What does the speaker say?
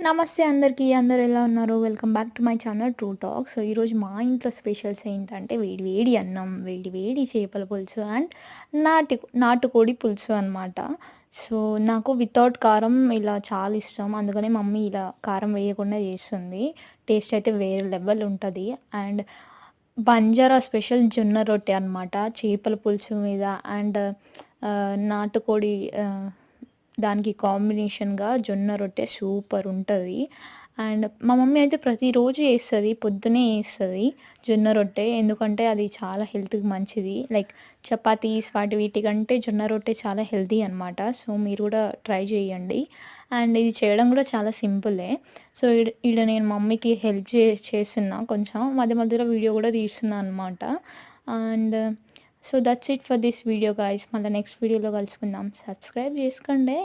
నమస్తే అందరికీ. అందరూ ఎలా ఉన్నారు? Welcome back to my channel true talk. So, ఈరోజు మా ఇంట్లో స్పెషల్స్ ఏంటంటే వేడి వేడి అన్నం, వేడి వేడి చేపల పులుసు అండ్ నాటుకోడి పులుసు అనమాట. సో, నాకు వితౌట్ కారం ఇలా చాలా ఇష్టం. అందుకనే మమ్మీ ఇలా కారం వేయకుండా చేస్తుంది. టేస్ట్ అయితే వేరే లెవెల్ ఉంటది. అండ్ బంజారా స్పెషల్ జొన్న రొట్టె అనమాట. చేపల పులుసు మీద అండ్ నాటుకోడి దానికి కాంబినేషన్‌గా జొన్న రొట్టె సూపరుంటది. అండ్ మా మమ్మీ అయితే ప్రతిరోజు చేస్తది. పొద్దున్నే చేస్తది జొన్న రొట్టె. ఎందుకంటే అది చాలా హెల్త్‌కి మంచిది. లైక్ చపాతీస్ వీటికంటే జొన్న రొట్టె చాలా హెల్తీ అనమాట. సో, మీరు కూడా ట్రై చేయండి. అండ్ ఇది చేయడం కూడా చాలా సింపులే. సో, ఈడ నేను మమ్మీకి హెల్ప్ చేస్తున్నా కొంచెం. మధ్య మధ్యలో వీడియో కూడా తీస్తున్నా అనమాట. And so, that's it for this video guys. మళ్ళీ నెక్స్ట్ వీడియోలో కలుసుకుందాం. సబ్స్క్రైబ్ చేసుకోండే.